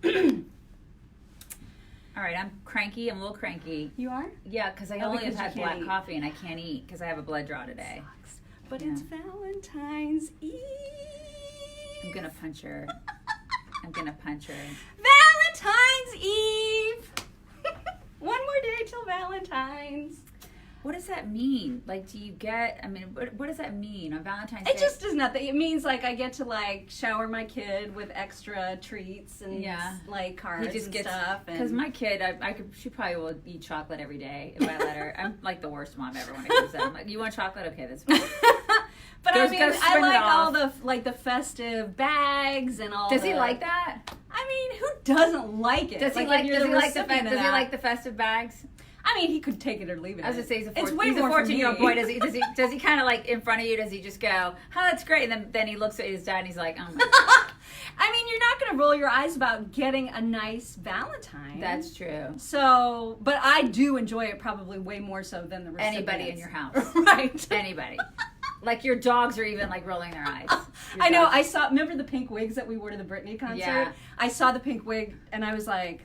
All right, I'm cranky. I'm a little cranky. You are? Yeah, because I only have had black coffee and I can't eat because I have a blood draw today. Sucks. But it's Valentine's Eve. I'm going to punch her. I'm going to punch her. Valentine's Eve! One more day till Valentine's. What does that mean? Like, do you get, I mean, what does that mean on Valentine's Day? It just does nothing. It means, like, I get to, like, shower my kid with extra treats and, like, cards and stuff. Because my kid, she probably will eat chocolate every day if I let her. I'm, like, the worst mom ever when it comes to that. I'm like, you want chocolate? Okay, that's fine. But I mean, I like all the, like, the festive bags and all Does he like that? I mean, who doesn't like it? Does he like the festive bags? I mean, he could take it or leave it. I was just saying, he's a way more 14-year-old boy. Does he kind of like in front of you? Does he just go, "Oh, that's great," and then he looks at his dad and he's like, "Oh my God." I mean, you're not going to roll your eyes about getting a nice Valentine. That's true. So, but I do enjoy it probably way more so than the recipients. Anybody in your house, right? Anybody. Like your dogs are even like rolling their eyes. I know. I saw. Remember the pink wigs that we wore to the Britney concert? Yeah. I saw the pink wig and I was like,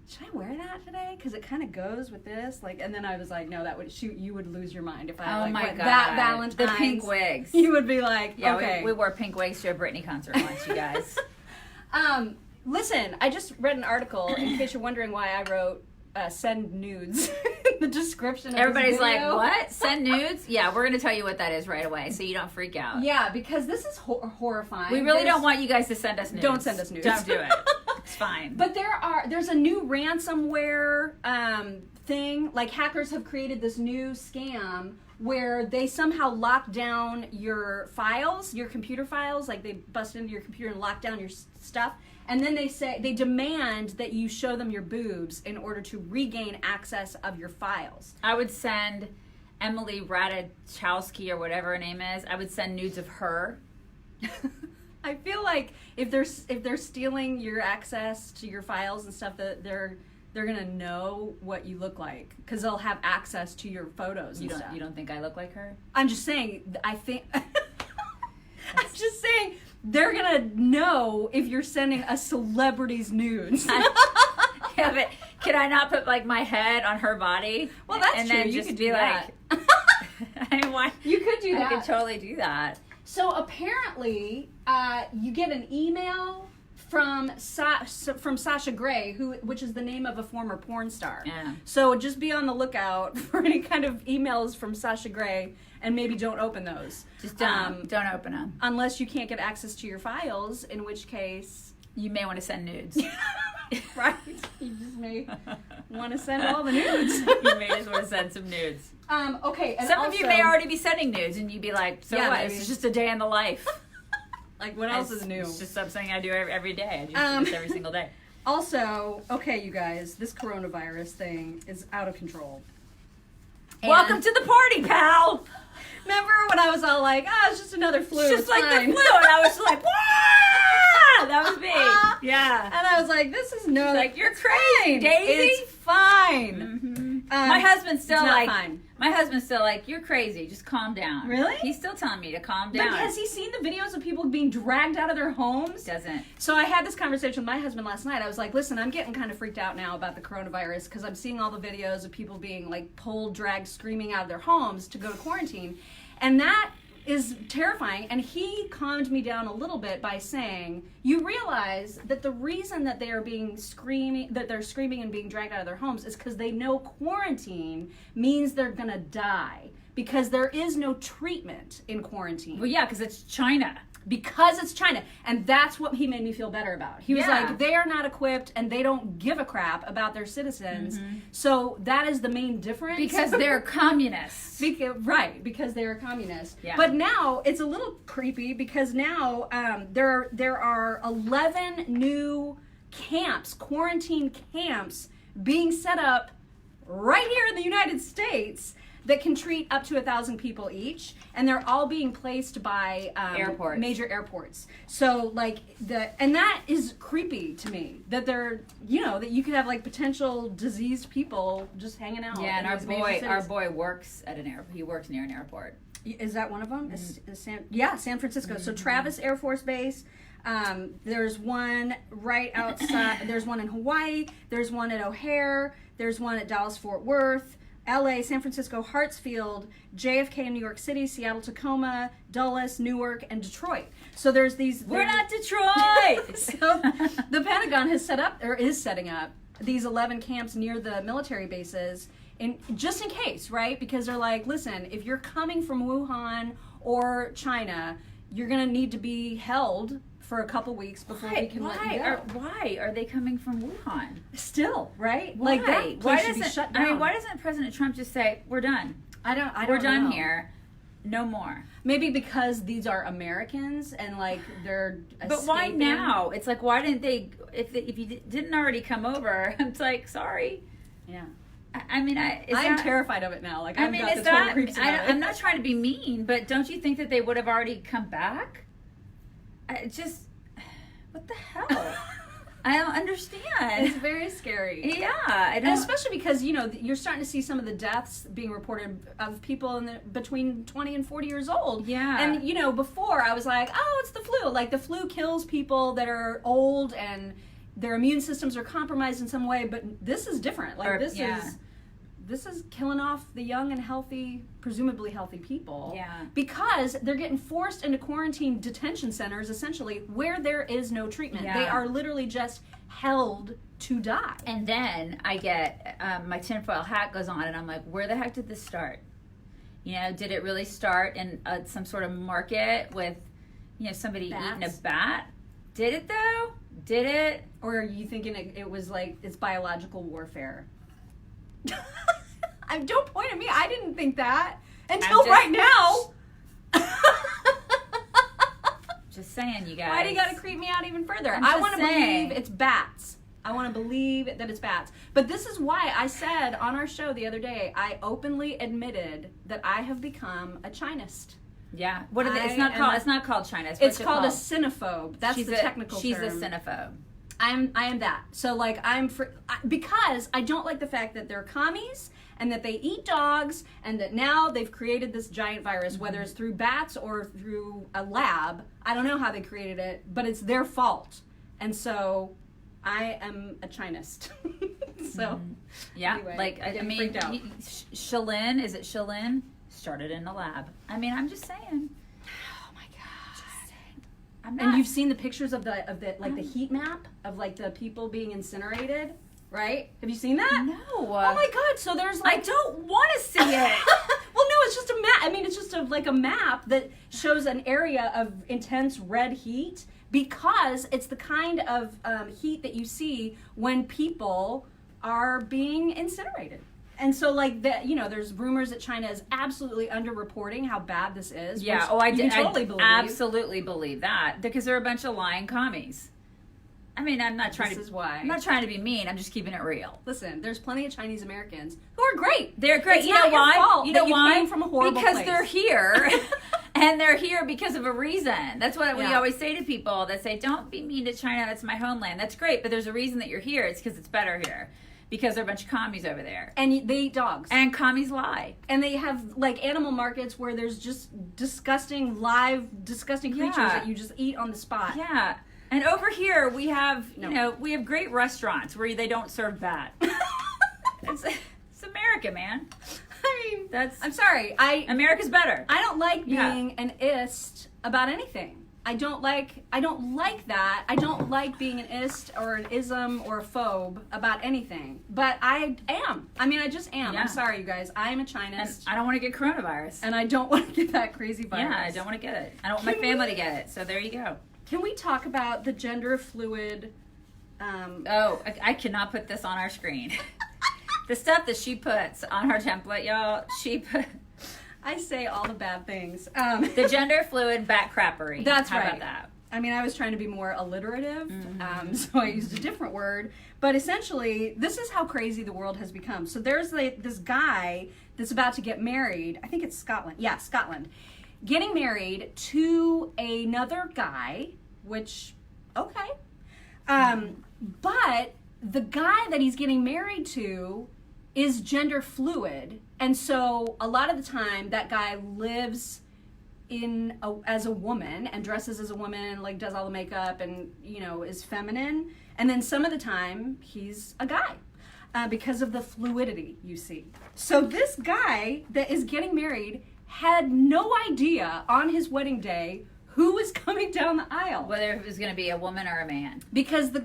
should I wear that today? Because it kind of goes with this. Like, and then I was like, no, that would you would lose your mind if I went that Valentine's. The pink wigs. You would be like, yeah, okay. We wore pink wigs to a Britney concert once, you guys. Listen, I just read an article in case you're wondering why I wrote send nudes in the description of Everybody's this video. like, what? Send nudes? Yeah, we're going to tell you what that is right away so you don't freak out. Yeah, because this is horrifying. We really don't want you guys to send us nudes. Don't send us nudes. Don't do it. It's fine. But there's a new ransomware thing. Like, hackers have created this new scam where they somehow lock down your files, your computer files. Like, they bust into your computer and lock down your stuff. And then they demand that you show them your boobs in order to regain access of your files. I would send Emily Ratajkowski or whatever her name is. I would send nudes of her. I feel like if they're stealing your access to your files and stuff, that they're gonna know what you look like because they'll have access to your photos and stuff. You don't think I look like her? I'm just saying. I think. I'm just saying. They're gonna know if you're sending a celebrity's nudes. Yeah, but can I not put like my head on her body? Well, that's and true. Then You just could be do like, I mean, why? You could do that. I could totally do that. So apparently, you get an email from Sasha Grey, which is the name of a former porn star. Yeah. So just be on the lookout for any kind of emails from Sasha Grey, and maybe don't open those. Just don't open them unless you can't get access to your files. In which case, you may want to send nudes. Right? You just may want to send all the nudes. You may just want to send some nudes. Okay. And some also, of you may already be sending nudes, and you'd be like, "So what? Maybe. It's just a day in the life." Like, what else is new? It's just something I do every day. I do this every single day. Also, okay, you guys, this coronavirus thing is out of control. Welcome to the party, pal. Remember when I was all like, it's just another flu. It's just like fine. the flu, and I was like, "Wah!" That was me. Yeah. And I was like, this is no. Like, you're crazy, Daisy. It's fine. Mm-hmm. My husband's still like, fine. My husband's still like, you're crazy. Just calm down. Really? He's still telling me to calm down. But has he seen the videos of people being dragged out of their homes? Doesn't. So I had this conversation with my husband last night. I was like, listen, I'm getting kind of freaked out now about the coronavirus because I'm seeing all the videos of people being like pulled, dragged, screaming out of their homes to go to quarantine. And that is terrifying. And he calmed me down a little bit by saying, you realize that the reason that they're screaming and being dragged out of their homes is because they know quarantine means they're going to die. Because there is no treatment in quarantine. Well, yeah, because it's China. Because it's China. And that's what he made me feel better about. He was like, they are not equipped and they don't give a crap about their citizens. Mm-hmm. So that is the main difference. Because they're communists. Right, because they're communists. Yeah. But now it's a little creepy because now there are 11 new camps, quarantine camps, being set up right here in the United States that can treat up to 1,000 people each, and they're all being placed by airports, major airports. So and that is creepy to me that they're, that you could have like potential diseased people just hanging out. Yeah, and our boy works at an airport. He works near an airport. Is that one of them? Mm-hmm. San Francisco. Mm-hmm. So Travis Air Force Base, There's one right outside. There's one in Hawaii. There's one at O'Hare. There's one at Dallas-Fort Worth, LA, San Francisco, Hartsfield, JFK in New York City, Seattle, Tacoma, Dulles, Newark, and Detroit. So there's these. We're not Detroit. So the Pentagon has set up, or is setting up, these 11 camps near the military bases, just in case, right? Because they're like, listen, if you're coming from Wuhan or China, you're going to need to be held for a couple weeks before we can let you go. Why are they coming from Wuhan? Still, right? Why? Like that place should be shut down. I mean, why doesn't President Trump just say, we're done? I don't We're done know. here. No more. Maybe because these are Americans and like they're escaping. But why now? It's like, why didn't they, if you didn't already come over, it's like, sorry. Yeah. I mean, I'm terrified of it now. Like, I've got the total creeps about it. I'm not trying to be mean, but don't you think that they would have already come back? What the hell? I don't understand. It's very scary. Yeah. And especially because, you know, you're starting to see some of the deaths being reported of people between 20 and 40 years old. Yeah. And, you know, before I was like, oh, it's the flu. Like, the flu kills people that are old and their immune systems are compromised in some way. But this is different. Like, this is killing off the young and healthy, presumably healthy people. Yeah. Because they're getting forced into quarantine detention centers, essentially, where there is no treatment. Yeah. They are literally just held to die. And then I get, my tinfoil hat goes on, and I'm like, where the heck did this start? You know, did it really start in some sort of market with, you know, somebody eating a bat? Did it, though? Did it? Or are you thinking it was like, it's biological warfare? Don't point at me. I didn't think that until right now. Just saying, you guys. Why do you got to creep me out even further? I want to believe it's bats. I want to believe that it's bats. But this is why I said on our show the other day, I openly admitted that I have become a Chinist. Yeah. What are they? It's not called Chinist. It's called a cinephobe. That's the technical term. She's a cinephobe. I am that. So like because I don't like the fact that they're commies and that they eat dogs and that now they've created this giant virus, whether it's through bats or through a lab. I don't know how they created it, but it's their fault. And so I am a Chinist. So yeah, anyway, like I mean, Shalin, is it Shalin? Started in a lab. I mean, I'm just saying. And you've seen the pictures of the like the heat map of like the people being incinerated, right? Have you seen that? No. Oh my God! So there's like I don't want to see it. Well, no, it's just a map. I mean, it's just like a map that shows an area of intense red heat because it's the kind of heat that you see when people are being incinerated. And so, like, you know, there's rumors that China is absolutely underreporting how bad this is. Yeah, I absolutely believe that because they're a bunch of lying commies. I mean, I'm not trying I'm not trying to be mean. I'm just keeping it real. Listen, there's plenty of Chinese Americans who are great. They're great. It's you know why? You know why? Came from a horrible because place. they're here. And they're here because of a reason. That's what we always say to people that say, don't be mean to China. That's my homeland. That's great. But there's a reason that you're here. It's because it's better here. Because there are a bunch of commies over there. And they eat dogs. And commies lie. And they have, like, animal markets where there's just disgusting creatures that you just eat on the spot. Yeah. And over here, we have, we have great restaurants where they don't serve that. It's America, man. I mean, I'm sorry. America's better. I don't like being an ist about anything. I don't like that. I don't like being an ist or an ism or a phobe about anything. But I am. I mean, I just am. Yeah. I'm sorry, you guys. I am a Chinist. And I don't want to get coronavirus. And I don't want to get that crazy virus. Yeah, I don't want to get it. I don't want my family to get it. So there you go. Can we talk about the gender fluid? I cannot put this on our screen. The stuff that she puts on her template, y'all, I say all the bad things. The gender fluid bat crappery. That's How right. about that? I mean, I was trying to be more alliterative, so I used a different word. But essentially, this is how crazy the world has become. So there's this guy that's about to get married. I think it's Scotland. Yeah, Scotland. Getting married to another guy, which, okay. But the guy that he's getting married to is gender fluid. And so a lot of the time that guy lives as a woman and dresses as a woman, like does all the makeup and, you know, is feminine. And then some of the time he's a guy because of the fluidity you see. So this guy that is getting married had no idea on his wedding day who was coming down the aisle. Whether it was going to be a woman or a man. Because the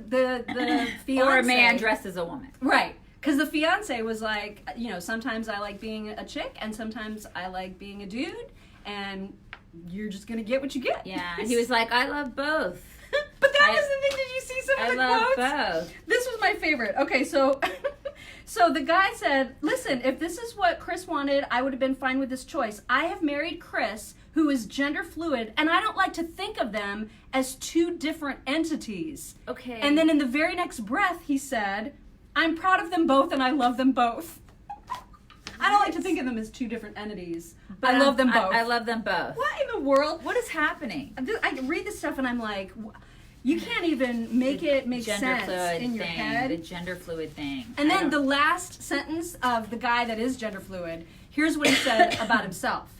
fiance... Or a man dressed as a woman. Right. Because the fiance was like, you know, sometimes I like being a chick and sometimes I like being a dude, and you're just going to get what you get. Yeah, he was like, I love both. But that was the thing. Did you see some of the quotes? I love both. This was my favorite. Okay, so so the guy said, listen, if this is what Chris wanted, I would have been fine with this choice. I have married Chris, who is gender fluid, and I don't like to think of them as two different entities. Okay. And then in the very next breath, he said, I'm proud of them both and I love them both. I don't like to think of them as two different entities, but I love them both. I love them both. What in the world? What is happening? I read this stuff and I'm like, you can't even make it make sense in your head. The gender fluid thing. And then the last sentence of the guy that is gender fluid, here's what he said about himself.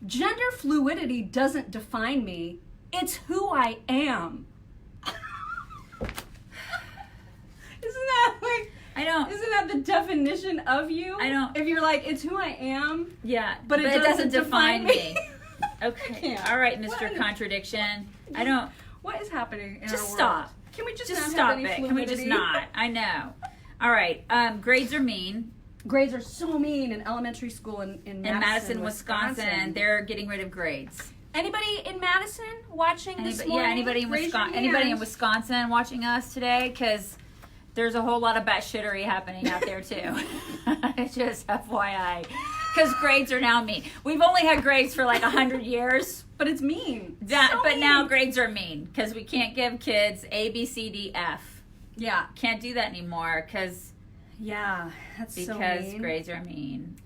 Gender fluidity doesn't define me. It's who I am. Isn't that like... I know. Isn't that the definition of you? I know. If you're like, it's who I am. Yeah. But it doesn't define me. Okay. All right, Mr. Contradiction. I don't... What is happening in just our stop. world? Can we just not stop have any it? fluidity? Can we just not? I know. All right. Grades are mean. Grades are so mean in elementary school in Madison, Wisconsin. They're getting rid of grades. Anybody in Madison watching this morning? Yeah, anybody in Wisconsin watching us today? Because there's a whole lot of batshittery happening out there too. Just FYI. Because grades are now mean. We've only had grades for like 100 years. But it's mean. But now grades are mean. Because we can't give kids A, B, C, D, F. Yeah. Can't do that anymore because... Yeah, that's so mean. Because grades are mean.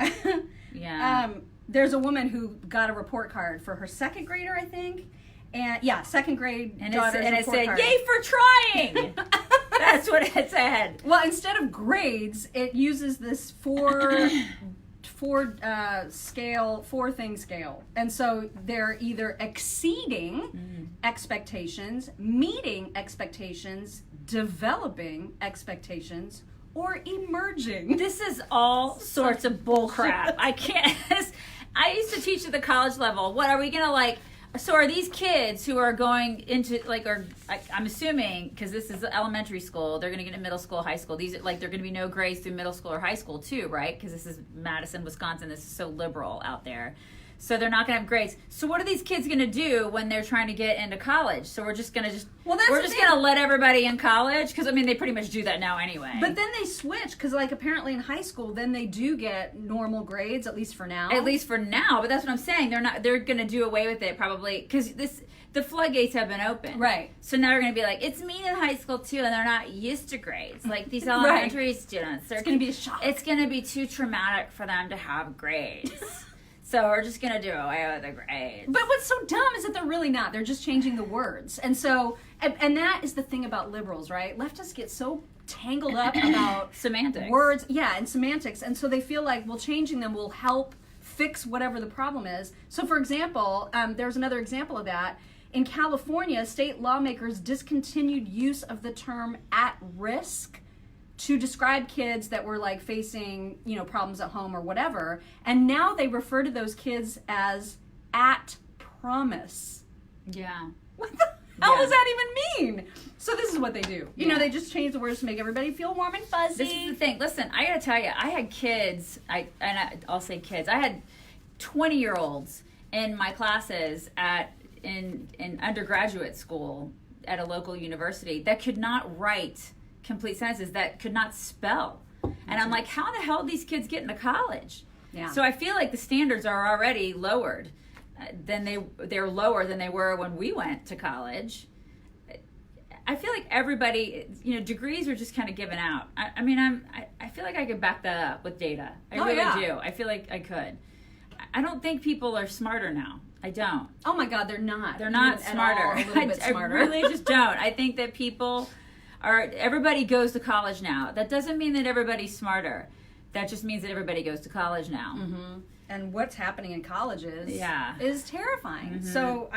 Yeah. There's a woman who got a report card for her second grader, I think. And yeah, second grade daughter's and it report said, card. "Yay for trying." That's what it said. Well, instead of grades, it uses this four thing scale, and so they're either exceeding expectations, meeting expectations, developing expectations, or emerging. This is all sorts of bullcrap. I can't. I used to teach at the college level. What are we gonna like? So are these kids who are going into like, I'm assuming because this is elementary school, they're going to get into middle school, high school. These like they're going to be no grades through middle school or high school too, right? Because this is Madison, Wisconsin. This is so liberal out there. So they're not going to have grades. So what are these kids going to do when they're trying to get into college? So we're just going to we're just going to let everybody in college? Because, I mean, they pretty much do that now anyway. But then they switch because, like, apparently in high school, then they do get normal grades, at least for now. At least for now. But that's what I'm saying. They're going to do away with it probably because the floodgates have been open. Right. So now they're going to be like, it's mean in high school, too, and they're not used to grades. Like, these elementary students. It's going to be a shock. It's going to be too traumatic for them to have grades. So we're just going to do away with the grades. But what's so dumb is that they're really not. They're just changing the words. And so, and that is the thing about liberals, right? Leftists get so tangled up about semantics. Words, yeah, and semantics. And so they feel like, well, changing them will help fix whatever the problem is. So, for example, there's another example of that. In California, state lawmakers discontinued use of the term at risk to describe kids that were like facing, problems at home or whatever. And now they refer to those kids as at promise. Yeah. What the hell does that even mean? So this is what they do. They just change the words to make everybody feel warm and fuzzy. This is the thing. Listen, I gotta tell you, I had kids, I'll say kids, I had 20-year-olds in my classes in undergraduate school at a local university that could not write complete sentences, that could not spell. And I'm like, how the hell do these kids get into college? Yeah. So I feel like the standards are already lowered. They're lower than they were when we went to college. I feel like everybody, degrees are just kind of given out. I feel like I could back that up with data. I really do. I feel like I could. I don't think people are smarter now. I don't. Oh my God, they're not. They're not smarter. A little bit smarter. I really just don't. I think that everybody goes to college now. That doesn't mean that everybody's smarter. That just means that everybody goes to college now. Mm-hmm. and what's happening in colleges is terrifying. Mm-hmm. So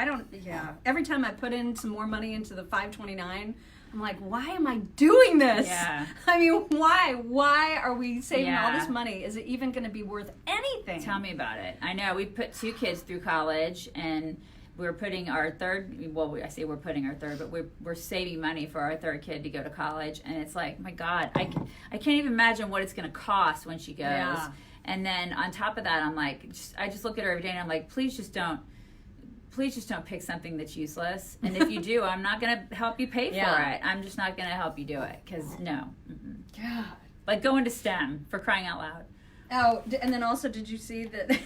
every time I put in some more money into the 529, I'm like, why am I doing this? Yeah. I mean, why? Why are we saving all this money? Is it even going to be worth anything? Tell me about it. I know we put 2 kids through college, and we're putting our third. Well, I say we're putting our third, but we're saving money for our third kid to go to college, and it's like, my God, I can't even imagine what it's going to cost when she goes. Yeah. And then on top of that, I'm like, I just look at her every day, and I'm like, please just don't pick something that's useless. And if you do, I'm not going to help you pay for it. I'm just not going to help you do it, because no. Mm-mm. God. Like, go into STEM, for crying out loud. Oh, and then also, did you see that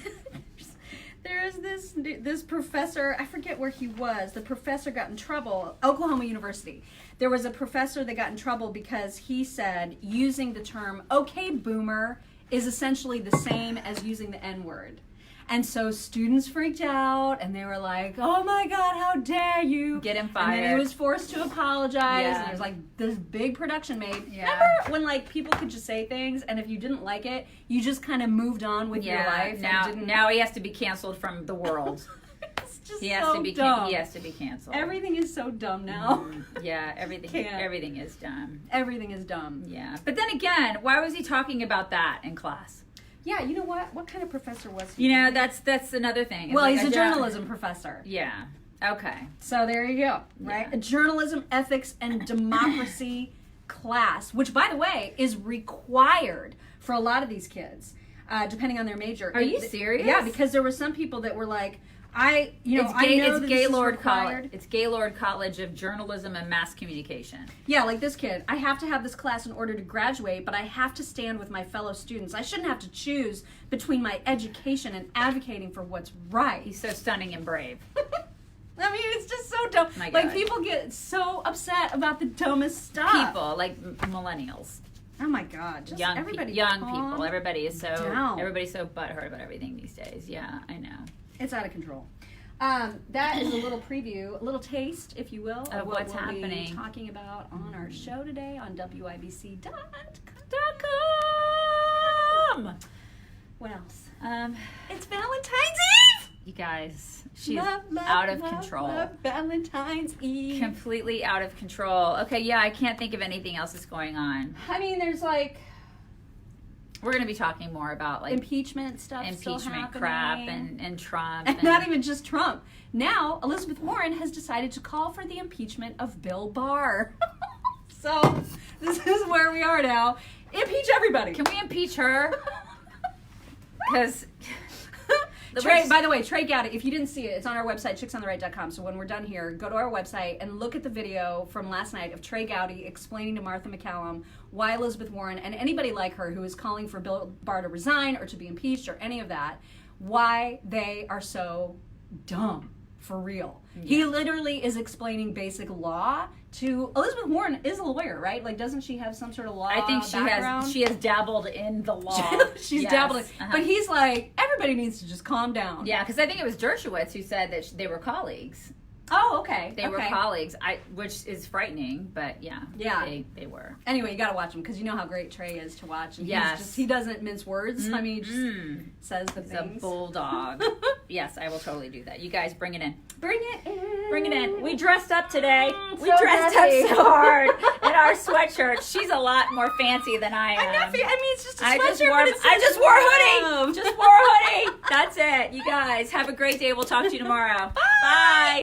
there's this professor, I forget where he was. The professor got in trouble, Oklahoma University. There was a professor that got in trouble because he said using the term, okay, boomer, is essentially the same as using the N-word. And so students freaked out, and they were like, oh my God, how dare you. Get him fired. And then he was forced to apologize, and there's like this big production made. Yeah. Remember when like people could just say things, and if you didn't like it, you just kind of moved on with your life? Now he has to be canceled from the world. It's just he has so to be dumb. He has to be canceled. Everything is so dumb now. Yeah, everything is dumb. Everything is dumb. Yeah. But then again, why was he talking about that in class? Yeah, you know what? What kind of professor was he? You know, that's another thing. It's well, like he's a journalism professor. Yeah. Okay. So there you go, right? A journalism, ethics, and democracy class, which, by the way, is required for a lot of these kids, depending on their major. Are you serious? Yeah, because there were some people that were like, it's Gaylord College. It's Gaylord College of Journalism and Mass Communication. Yeah, like this kid. I have to have this class in order to graduate, but I have to stand with my fellow students. I shouldn't have to choose between my education and advocating for what's right. He's so stunning and brave. I mean, it's just so dumb. Like, people get so upset about the dumbest stuff. People, like millennials. Oh my God! Just young people. Everybody's so butthurt about everything these days. Yeah, I know. It's out of control. That is a little preview, a little taste, if you will, of what's happening. Be talking about on our show today on WIBC.com. What else? It's Valentine's Eve. You guys, she's out of control. Love Valentine's Eve. Completely out of control. Okay, yeah, I can't think of anything else that's going on. I mean, there's like. We're going to be talking more about like impeachment stuff, impeachment crap, and Trump, and not even just Trump. Now Elizabeth Warren has decided to call for the impeachment of Bill Barr. So this is where we are now. Impeach everybody. Can we impeach her? Because by the way, Trey Gowdy, if you didn't see it, it's on our website, chicksontheright.com. So when we're done here, go to our website and look at the video from last night of Trey Gowdy explaining to Martha McCallum why Elizabeth Warren and anybody like her who is calling for Bill Barr to resign or to be impeached or any of that, why they are so dumb. For real. Yeah. He literally is explaining basic law to Elizabeth Warren is a lawyer, right? Like, doesn't she have some sort of law background? she has dabbled in the law. She's dabbled in, but he's like, everybody needs to just calm down. Yeah, because I think it was Dershowitz who said that they were colleagues. Oh, okay. They were colleagues, which is frightening, but yeah, they were. Anyway, you got to watch him because you know how great Trey is to watch. And he doesn't mince words. I mean, he just says the things. He's a bulldog. Yes, I will totally do that. You guys, bring it in. Bring it in. Bring it in. We dressed up today. We dressed up so hard in our sweatshirts. She's a lot more fancy than I am. I mean, it's just a sweatshirt. I just wore a hoodie. Just wore a hoodie. That's it. You guys, have a great day. We'll talk to you tomorrow. Bye.